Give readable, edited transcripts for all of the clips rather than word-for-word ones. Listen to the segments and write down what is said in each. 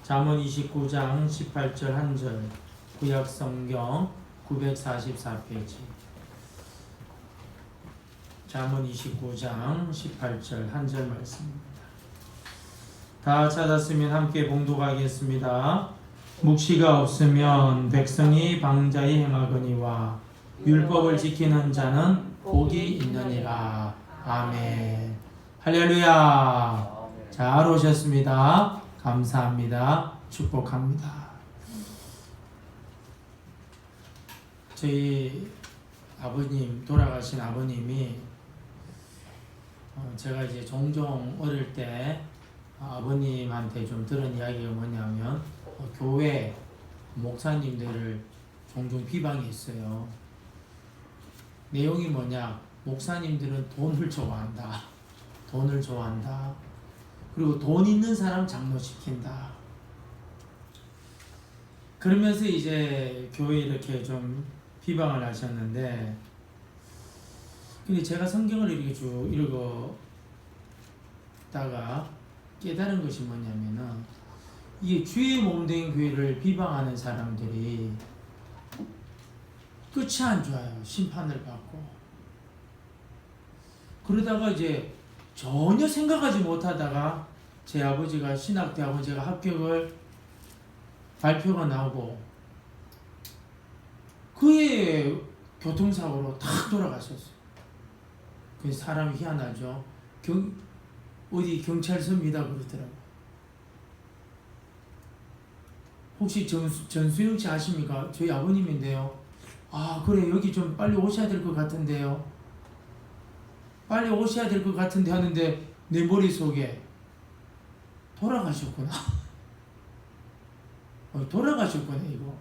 잠언 29장 18절 한절 구약성경 944페이지. 잠언 29장 18절 한절 말씀입니다. 다 찾았으면 함께 봉독하겠습니다. 묵시가 없으면 백성이 방자히 행하거니와 율법을 지키는 자는 복이 있느니라. 아멘. 할렐루야. 잘 오셨습니다. 감사합니다. 축복합니다. 저희 아버님, 돌아가신 아버님이 제가 이제 종종 어릴 때 아버님한테 좀 들은 이야기가 뭐냐면 교회 목사님들을 종종 비방했어요. 내용이 뭐냐? 목사님들은 돈을 좋아한다. 돈을 좋아한다. 그리고 돈 있는 사람 장로시킨다. 그러면서 이제 교회 이렇게 좀 비방을 하셨는데, 근데 제가 성경을 이렇게 쭉 읽었다가 깨달은 것이 뭐냐면은, 이게 주의 몸된 교회를 비방하는 사람들이 끝이 안 좋아요. 심판을 받고. 그러다가 이제 전혀 생각하지 못하다가 제 아버지가 신학대학원 제가 합격을 발표가 나오고 그해 교통사고로 탁 돌아가셨어요. 그 사람이 희한하죠. 어디 경찰서입니다 그러더라고요. 혹시 전수영 씨 아십니까? 저희 아버님인데요. 아 그래 여기 좀 빨리 오셔야 될 것 같은데요. 빨리 오셔야 될 것 같은데 하는데 내 머릿속에 돌아가셨구나. 돌아가셨구나 이거.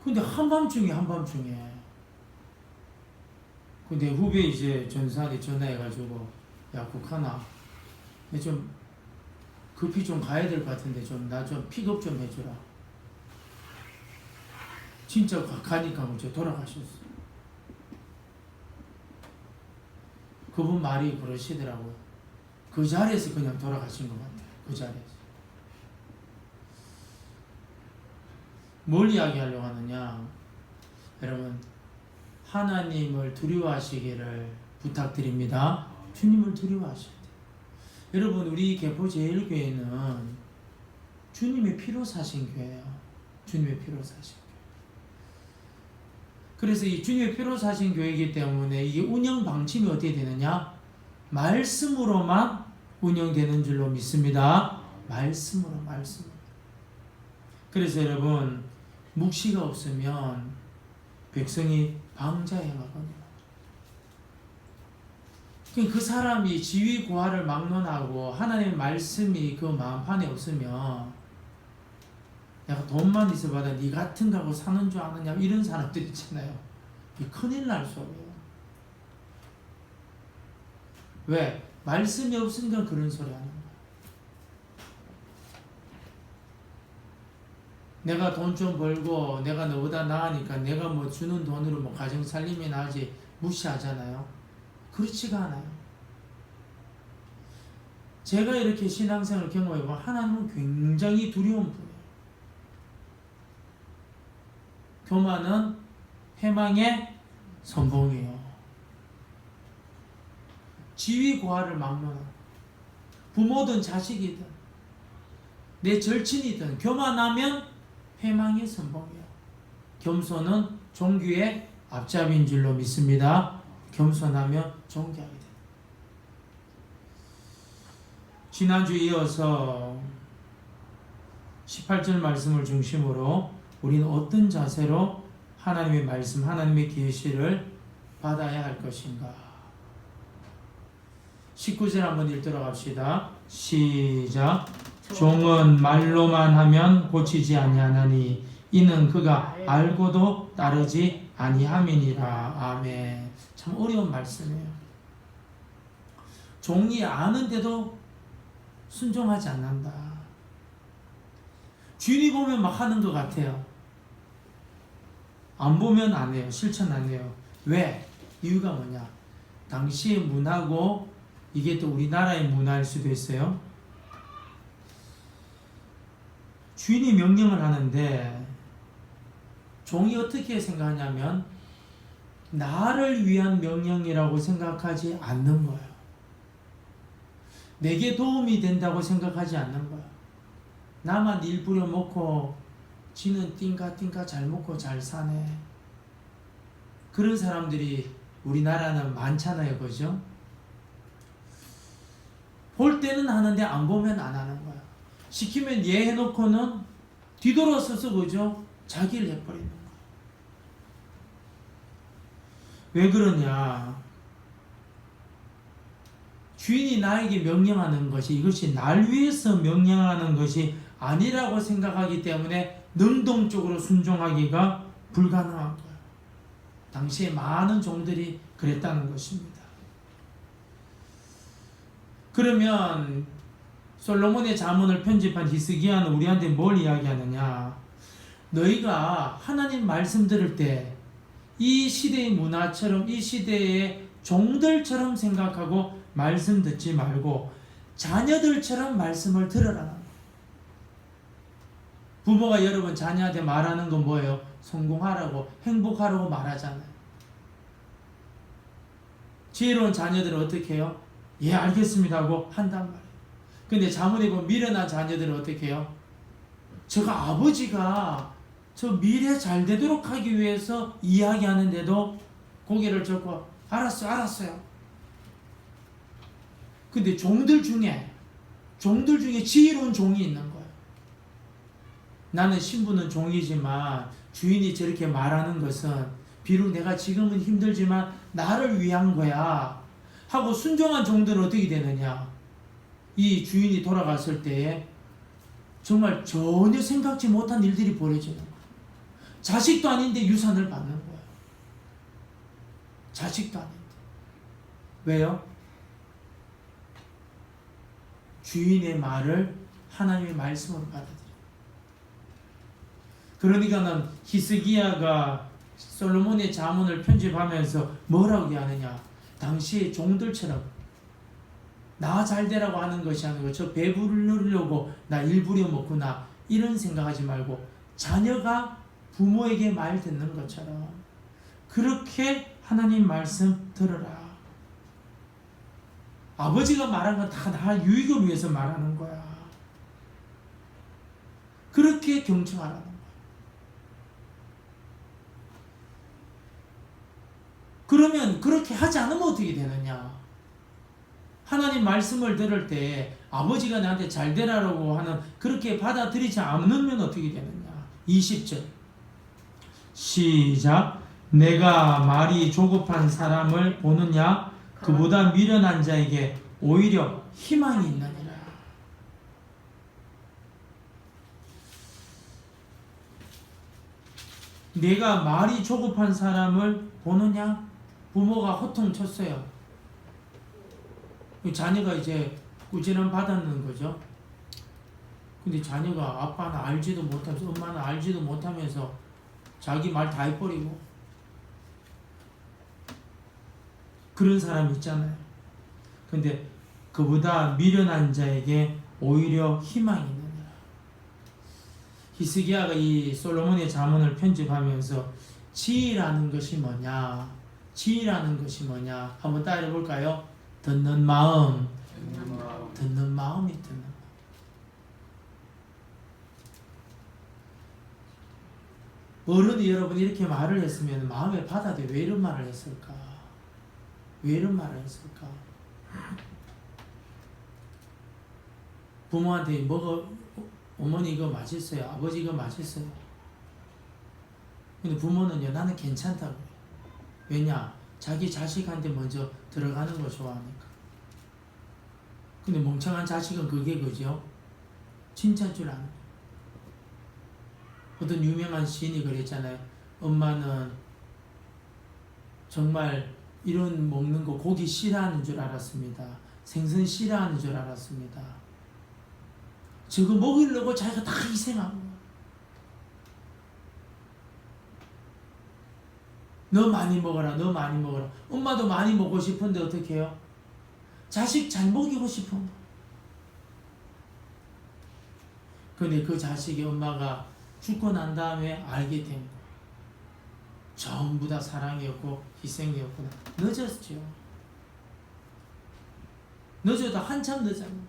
근데 한밤중에 근데 후배 이제 전사한테 전화해가지고 야 국하나 좀 급히 좀 가야 될 것 같은데 좀 나 좀 픽업 좀 해주라. 진짜 가니까 저 돌아가셨어. 그분 말이 그러시더라고요. 그 자리에서 그냥 돌아가신 것 같아요. 그 자리에서. 뭘 이야기하려고 하느냐? 여러분 하나님을 두려워하시기를 부탁드립니다. 주님을 두려워하셔야 돼요. 여러분 우리 개포제일교회는 주님의 피로 사신 교회예요. 주님의 피로 사신 교회. 그래서 이 주님의 피로 사신 교회이기 때문에 이게 운영 방침이 어떻게 되느냐? 말씀으로만 운영되는 줄로 믿습니다. 말씀으로. 그래서 여러분 묵시가 없으면 백성이 방자행하거든요. 그 사람이 지위 고하를 막론하고 하나님의 말씀이 그 마음판에 없으면 내가 돈만 있어봐도 니 같은 거하고 사는 줄 아느냐 이런 사람들 있잖아요. 큰일 날 소리예요. 왜? 말씀이 없으니까 그런 소리 하는 거야. 내가 돈 좀 벌고 내가 너보다 나으니까 내가 뭐 주는 돈으로 뭐 가정 살림이나 하지 무시하잖아요. 그렇지가 않아요. 제가 이렇게 신앙생활을 경험해보면 하나님은 굉장히 두려운 분이에요. 교만은 패망의 선봉이에요. 지위 고하를 막론하고 부모든 자식이든 내 절친이든 교만하면 패망의 선봉이에요. 겸손은 종교의 앞잡이인 줄로 믿습니다. 겸손하면 존귀하게 됩니다. 지난주에 이어서 18절 말씀을 중심으로 우리는 어떤 자세로 하나님의 말씀, 하나님의 계시를 받아야 할 것인가. 19절 한번 읽도록 합시다. 시작. 종은 말로만 하면 고치지 아니하나니 이는 그가 알고도 따르지 아니함이니라. 아멘. 참 어려운 말씀이에요. 종이 아는데도 순종하지 않는다. 주인이 보면 막 하는 것 같아요. 안 보면 안 해요. 실천 안 해요. 왜? 이유가 뭐냐? 당시의 문화고 이게 또 우리나라의 문화일 수도 있어요. 주인이 명령을 하는데 종이 어떻게 생각하냐면 나를 위한 명령이라고 생각하지 않는 거예요. 내게 도움이 된다고 생각하지 않는 거예요. 나만 일 부려먹고 지는 띵가띵가 잘 먹고 잘 사네. 그런 사람들이 우리나라는 많잖아요. 그죠? 볼 때는 하는데 안 보면 안 하는 거야. 시키면 예 해놓고는 뒤돌아서서 그죠? 자기를 해버리는 거야. 왜 그러냐? 주인이 나에게 명령하는 것이 이것이 날 위해서 명령하는 것이 아니라고 생각하기 때문에 능동적으로 순종하기가 불가능한 거예요. 당시에 많은 종들이 그랬다는 것입니다. 그러면 솔로몬의 잠언을 편집한 히스기야는 우리한테 뭘 이야기하느냐? 너희가 하나님 말씀 들을 때 이 시대의 문화처럼 이 시대의 종들처럼 생각하고 말씀 듣지 말고 자녀들처럼 말씀을 들으라는 거예요. 부모가 여러분 자녀한테 말하는 건 뭐예요? 성공하라고 행복하라고 말하잖아요. 지혜로운 자녀들은 어떻게 해요? 예 알겠습니다 하고 한단 말이에요. 근데 자문에 보면 미련한 자녀들은 어떻게 해요? 제가 아버지가 저 미래 잘 되도록 하기 위해서 이야기하는데도 고개를 젓고 알았어요. 근데 종들 중에 지혜로운 종이 있는 거예요. 나는 신부는 종이지만 주인이 저렇게 말하는 것은 비록 내가 지금은 힘들지만 나를 위한 거야 하고 순종한 종들은 어떻게 되느냐? 이 주인이 돌아갔을 때에 정말 전혀 생각지 못한 일들이 벌어지는 거예요. 자식도 아닌데 유산을 받는 거예요. 자식도 아닌데. 왜요? 주인의 말을 하나님의 말씀으로 받아들여요. 그러니까는 히스기야가 솔로몬의 잠언을 편집하면서 뭐라고 하느냐? 당시의 종들처럼 나 잘되라고 하는 것이 아니고 저 배부르려고 나 일부려 먹구나 이런 생각하지 말고 자녀가 부모에게 말 듣는 것처럼 그렇게 하나님 말씀 들으라. 아버지가 말한 건 다 나 유익을 위해서 말하는 거야. 그렇게 경청하라는 거야. 그러면 그렇게 하지 않으면 어떻게 되느냐? 하나님 말씀을 들을 때 아버지가 나한테 잘 되라고 하는 그렇게 받아들이지 않으면 어떻게 되느냐? 20절 시작. 내가 말이 조급한 사람을 보느냐? 그보다 미련한 자에게 오히려 희망이 있느니라. 내가 말이 조급한 사람을 보느냐? 부모가 호통쳤어요. 자녀가 이제 꾸지람 받았는 거죠. 근데 자녀가 아빠는 알지도 못하면서 엄마는 알지도 못하면서 자기 말 다 해버리고 그런 사람 있잖아요. 근데 그보다 미련한 자에게 오히려 희망이 있느니라. 히스기야가 이 솔로몬의 잠언을 편집하면서 지혜라는 것이 뭐냐? 지혜라는 것이 뭐냐? 한번 따라해 볼까요? 듣는 마음이 듣는 마음. 어른이 여러분 이렇게 말을 했으면 마음에 받아들여. 왜 이런 말을 했을까? 왜 이런 말을 했을까? 부모한테 뭐가 어머니 이거 맛있어요. 아버지 이거 맛있어요. 근데 부모는요 나는 괜찮다고. 왜냐? 자기 자식한테 먼저 들어가는 걸 좋아하니까. 근데 멍청한 자식은 그게 그죠? 칭찬 줄 아는 거예요. 어떤 유명한 시인이 그랬잖아요. 엄마는 정말 이런 먹는 거 고기 싫어하는 줄 알았습니다. 생선 싫어하는 줄 알았습니다. 저거 먹이려고 자기가 다 희생한 거야. 너 많이 먹어라. 너 많이 먹어라. 엄마도 많이 먹고 싶은데 어떻게 해요? 자식 잘 먹이고 싶은 거. 근데 그 자식이 엄마가 죽고 난 다음에 알게 된 거. 전부 다 사랑이었고 희생이었구나. 늦었죠. 늦어도 한참 늦었네.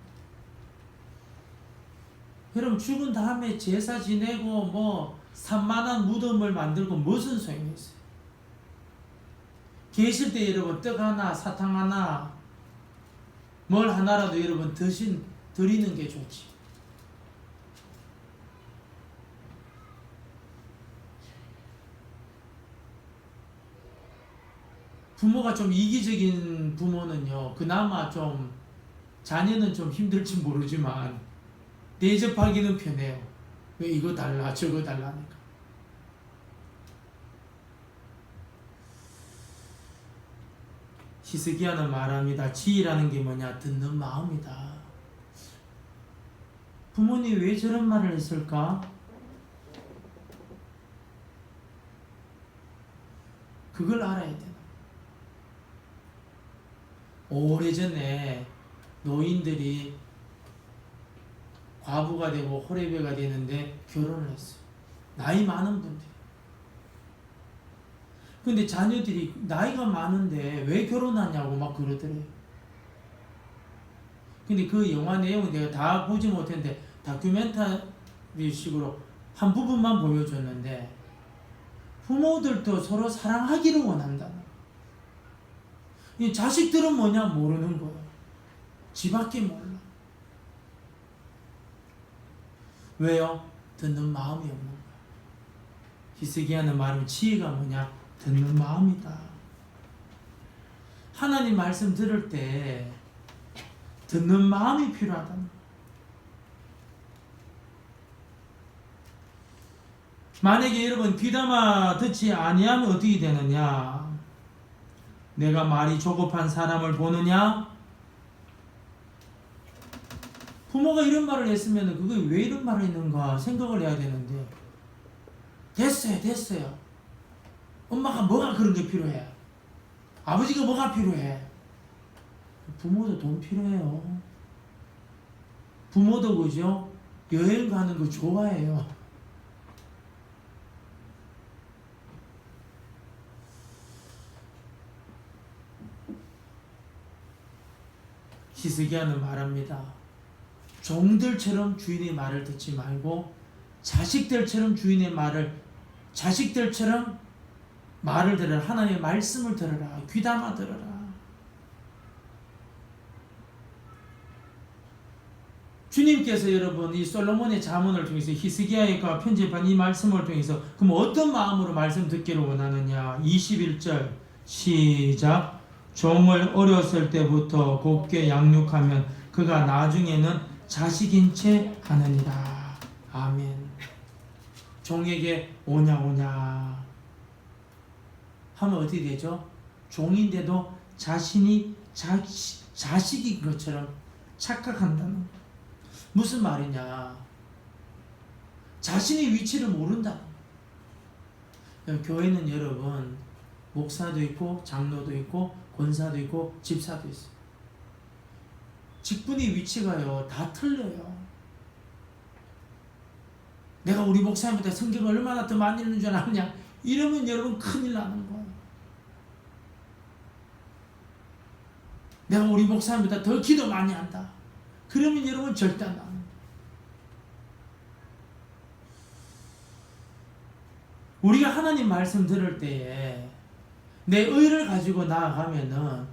여러분 죽은 다음에 제사 지내고 뭐 산만한 무덤을 만들고 무슨 소용이 있어요? 계실 때 여러분 떡 하나 사탕 하나 뭘 하나라도 여러분 드리는 게 좋지. 부모가 좀 이기적인 부모는요, 그나마 좀 자녀는 좀 힘들지 모르지만 대접하기는 편해요. 왜 이거 달라 저거 달라니까. 히스기야는 말합니다. 지혜라는 게 뭐냐? 듣는 마음이다. 부모님 왜 저런 말을 했을까? 그걸 알아야 되나? 오래전에 노인들이 과부가 되고 호레베가 되는데 결혼을 했어요. 나이 많은 분들. 근데 자녀들이 나이가 많은데 왜 결혼하냐고 막 그러더래요. 근데 그 영화 내용은 내가 다 보지 못했는데 다큐멘터리 식으로 한 부분만 보여줬는데 부모들도 서로 사랑하기를 원한다. 이 자식들은 뭐냐 모르는 거예요. 지밖에 몰라. 왜요? 듣는 마음이 없는 거야. 히스기야는 말하면 지혜가 뭐냐? 듣는 마음이다. 하나님 말씀 들을 때 듣는 마음이 필요하다는 거야. 만약에 여러분 귀담아 듣지 아니하면 어떻게 되느냐? 내가 말이 조급한 사람을 보느냐? 부모가 이런 말을 했으면 그게 왜 이런 말을 했는가 생각을 해야 되는데 됐어요. 엄마가 뭐가 그런 게 필요해? 아버지가 뭐가 필요해? 부모도 돈 필요해요. 부모도 그죠? 여행 가는 거 좋아해요. 히스기야는 말합니다. 종들처럼 주인의 말을 듣지 말고 자식들처럼 자식들처럼 말을 들으라. 하나님의 말씀을 들으라. 귀담아 들으라. 주님께서 여러분 이 솔로몬의 잠언을 통해서 히스기야에게 편집한 이 말씀을 통해서 그럼 어떤 마음으로 말씀 듣기를 원하느냐? 21절 시작. 종을 어렸을 때부터 곱게 양육하면 그가 나중에는 자식인 채 하느니라. 아멘. 종에게 오냐 하면 어떻게 되죠? 종인데도 자신이 자식인 것처럼 착각한다는 거예요. 무슨 말이냐? 자신의 위치를 모른다. 교회는 여러분 목사도 있고 장로도 있고 권사도 있고 집사도 있어요. 직분의 위치가요 다 틀려요. 내가 우리 목사님보다 성경을 얼마나 더 많이 읽는 줄 아느냐? 이러면 여러분 큰일 나는 거예요. 내가 우리 목사님보다 더 기도 많이 한다. 그러면 여러분 절대 안 나는 거예요. 우리가 하나님 말씀 들을 때에 내 의를 가지고 나아가면은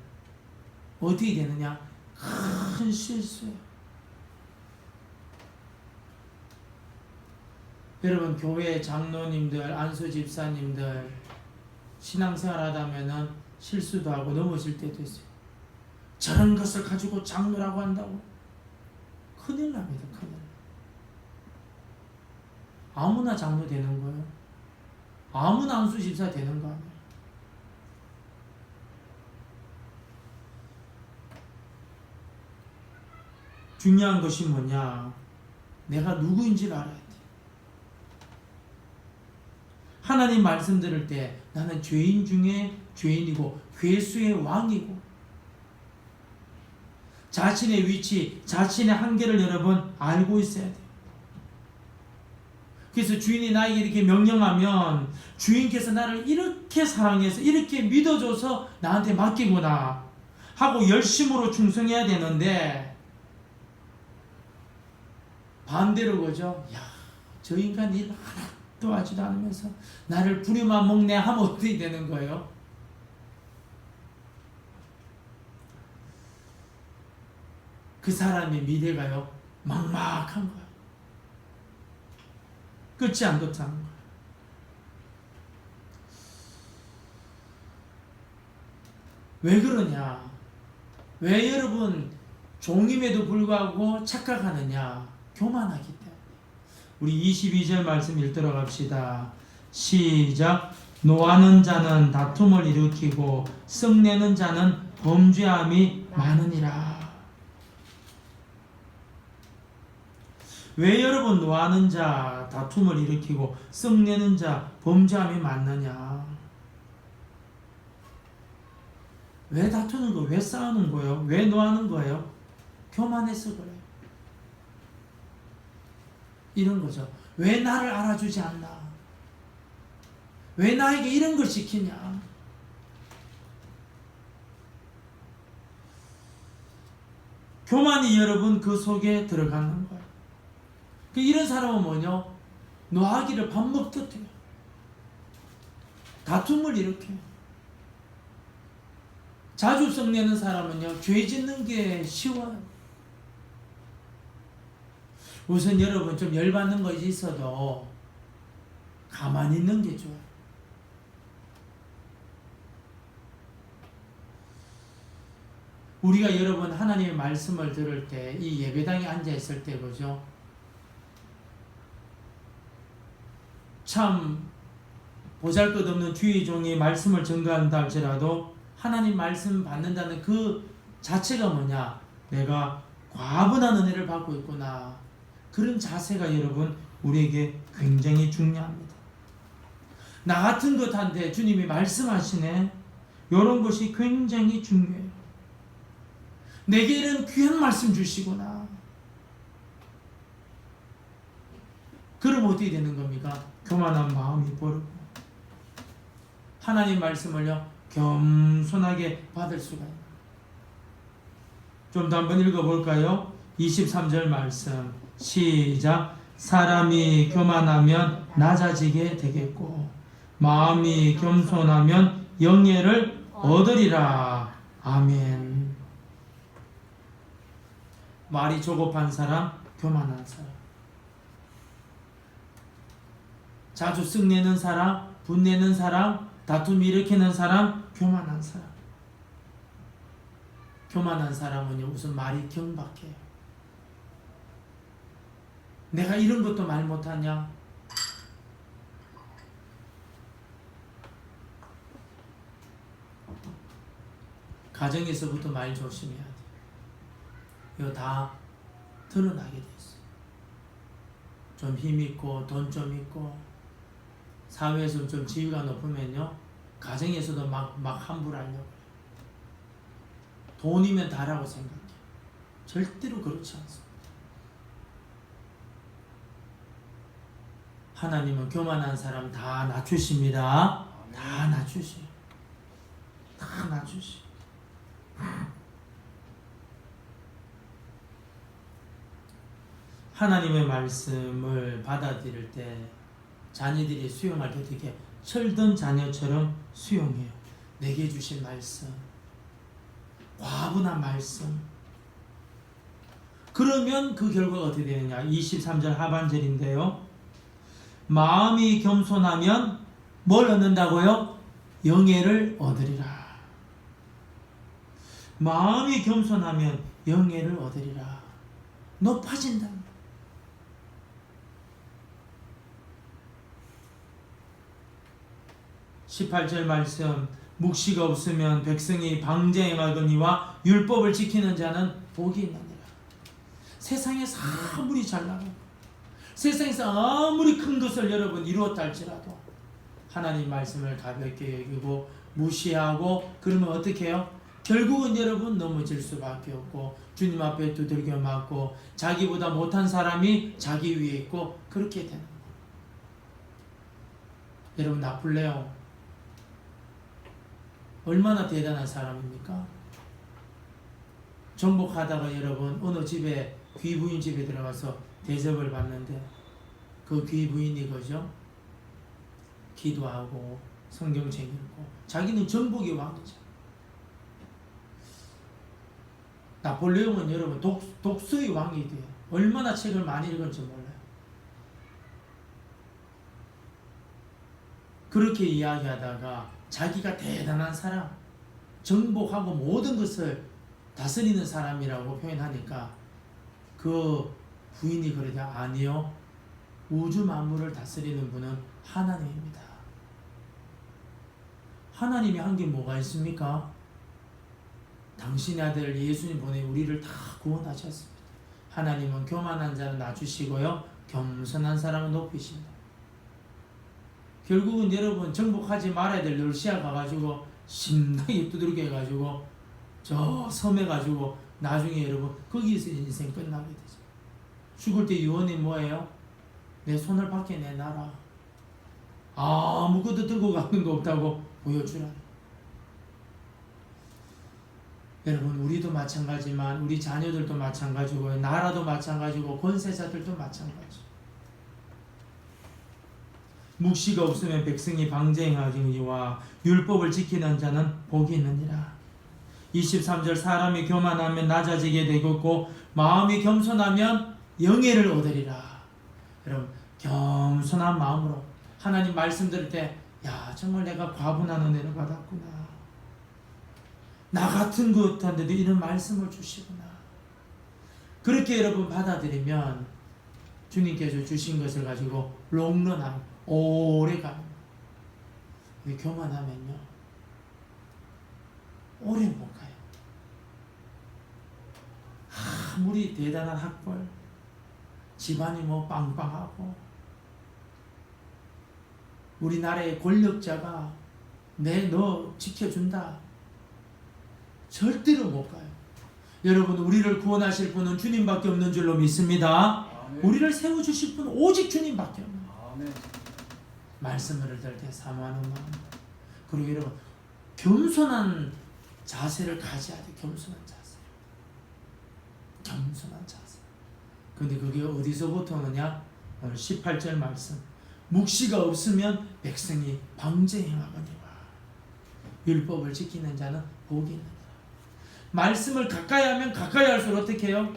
어떻게 되느냐? 큰 실수예요. 여러분 교회 장로님들, 안수 집사님들 신앙생활 하다면은 실수도 하고 넘어질 때도 있어요. 저런 것을 가지고 장로라고 한다고 큰일 납니다. 큰일. 아무나 장로 되는 거예요. 아무나 안수 집사 되는 거 아니에요. 중요한 것이 뭐냐? 내가 누구인지를 알아야 돼. 하나님 말씀 들을 때 나는 죄인 중에 죄인이고 괴수의 왕이고 자신의 위치, 자신의 한계를 여러분 알고 있어야 돼요. 그래서 주인이 나에게 이렇게 명령하면 주인께서 나를 이렇게 사랑해서 이렇게 믿어줘서 나한테 맡기구나 하고 열심으로 충성해야 되는데, 반대로 그죠? 야, 저 인간 일 하나도 하지도 않으면서 나를 부려만 먹네 하면 어떻게 되는 거예요? 그 사람의 미래가요 막막한 거예요. 끝이 안 좋다는 거예요. 왜 그러냐? 왜 여러분 종임에도 불구하고 착각하느냐? 교만하기 때문에. 우리 22절 말씀 읽도록 합시다. 시작. 노하는 자는 다툼을 일으키고 썩내는 자는 범죄함이 많으니라. 왜 여러분 노하는 자 다툼을 일으키고 썩내는 자 범죄함이 많느냐? 왜 다투는 거예요? 왜 싸우는 거예요? 왜 노하는 거예요? 교만해서 그래요. 이런 거죠. 왜 나를 알아주지 않나? 왜 나에게 이런 걸 시키냐? 교만이 여러분 그 속에 들어가는 거예요. 이런 사람은 뭐냐? 노하기를 밥 먹듯 해요. 다툼을 일으켜요. 자주 썩내는 사람은요, 죄 짓는 게 쉬워요. 우선 여러분 좀 열받는 것이 있어도 가만히 있는 게 좋아요. 우리가 여러분 하나님의 말씀을 들을 때, 이 예배당에 앉아 있을 때, 그죠? 참 보잘것없는 주의 종이 말씀을 전가한다 할지라도 하나님 말씀 받는다는 그 자체가 뭐냐? 내가 과분한 은혜를 받고 있구나. 그런 자세가 여러분 우리에게 굉장히 중요합니다. 나 같은 것한테 주님이 말씀하시네. 이런 것이 굉장히 중요해요. 내게 이런 귀한 말씀 주시구나. 그럼 어떻게 되는 겁니까? 교만한 마음이 버리고 하나님 말씀을요 겸손하게 받을 수가 있는. 좀 더 한번 읽어볼까요? 23절 말씀 시작. 사람이 교만하면 낮아지게 되겠고 마음이 겸손하면 영예를 얻으리라. 아멘. 말이 조급한 사람, 교만한 사람, 자주 쓱내는 사람, 분내는 사람, 다툼 일으키는 사람, 교만한 사람. 교만한 사람은요 우선 말이 경박해요. 내가 이런 것도 말 못하냐? 가정에서부터 말 조심해야 돼. 이거 다 드러나게 돼 있어. 좀 힘있고 돈 좀 있고 사회에서 좀 지위가 높으면요 가정에서도 막 함부로 하려고 해요. 돈이면 다라고 생각해. 절대로 그렇지 않습니다. 하나님은 교만한 사람 다 낮추십니다. 다 낮추시. 다 낮추시. 하나님의 말씀을 받아들일 때 자녀들이 수용할 때 되게 철든 자녀처럼 수용해요. 내게 주신 말씀, 과분한 말씀. 그러면 그 결과가 어떻게 되느냐? 23절 하반절인데요. 마음이 겸손하면 뭘 얻는다고요? 영예를 얻으리라. 마음이 겸손하면 영예를 얻으리라. 높아진다. 18절 말씀 묵시가 없으면 백성이 방자에 행하거니와 율법을 지키는 자는 복이 있느니라. 세상에서 아무리 잘나고 세상에서 아무리 큰 것을 여러분 이루었다 할지라도 하나님 말씀을 가볍게 여기고 무시하고 그러면 어떻게 해요? 결국은 여러분 넘어질 수밖에 없고 주님 앞에 두들겨 맞고 자기보다 못한 사람이 자기 위에 있고 그렇게 되는 거예요. 여러분 나폴레옹 얼마나 대단한 사람입니까? 정복하다가 여러분 어느 집에 귀부인 집에 들어가서 대접을 받는데 그 귀부인이 그죠? 기도하고 성경책 읽고 자기는 정복의 왕이죠. 나폴레옹은 여러분 독서의 왕이 돼요. 얼마나 책을 많이 읽은지 몰라요. 그렇게 이야기하다가 자기가 대단한 사람, 정복하고 모든 것을 다스리는 사람이라고 표현하니까 그 부인이 그러자 아니요. 우주 만물을 다스리는 분은 하나님입니다. 하나님이 한 게 뭐가 있습니까? 당신의 아들 예수님 보내 우리를 다 구원하셨습니다. 하나님은 교만한 자는 낮추시고요. 겸손한 사람은 높이신다. 결국은 여러분 정복하지 말아야 될 러시아 가가지고 심하게 두들겨 가지고 저 섬에 가지고 나중에 여러분 거기서 인생 끝나게 되죠. 죽을 때 유언이 뭐예요? 내 손을 밖에 내놔라. 아무것도 들고 가는 거 없다고 보여주라. 여러분 우리도 마찬가지지만 우리 자녀들도 마찬가지고 나라도 마찬가지고 권세자들도 마찬가지. 묵시가 없으면 백성이 방쟁하니와 율법을 지키는 자는 복이 있느니라. 23절 사람이 교만하면 낮아지게 되겠고 마음이 겸손하면 영예를 얻으리라. 여러분 겸손한 마음으로 하나님 말씀 들을 때 야 정말 내가 과분한 은혜를 받았구나. 나 같은 것한테도 이런 말씀을 주시구나. 그렇게 여러분 받아들이면 주님께서 주신 것을 가지고 롱런한 오래가는 거예요. 교만하면요 오래 못 가요. 아무리 대단한 학벌 집안이 뭐 빵빵하고 우리나라의 권력자가 너 지켜준다 절대로 못 가요. 여러분 우리를 구원하실 분은 주님밖에 없는 줄로 믿습니다. 아멘. 우리를 세워주실 분은 오직 주님밖에 없는 거예요. 말씀을 들을 때 사모하는 마음. 그리고 여러분 겸손한 자세를 가져야 돼. 겸손한 자세. 겸손한 자세. 근데 그게 어디서부터 오느냐? 오늘 18절 말씀. 묵시가 없으면 백성이 방제행하거니와 율법을 지키는 자는 복이 있느니라. 말씀을 가까이 하면 가까이 할수록 어떻게 해요?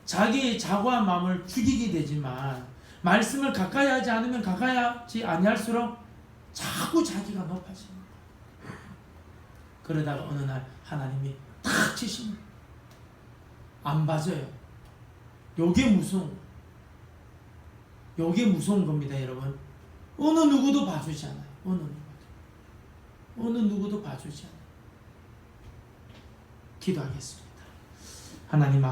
자기의 자고한 마음을 죽이게 되지만 말씀을 가까이 하지 않으면 가까이 하지 아니할수록 자꾸 자기가 높아집니다. 그러다가 어느 날 하나님이 탁 치십니다. 안 봐줘요. 요게 무서운 겁니다, 여러분. 어느 누구도 봐주지 않아요. 어느 누구도 봐주지 않아요. 기도하겠습니다. 하나님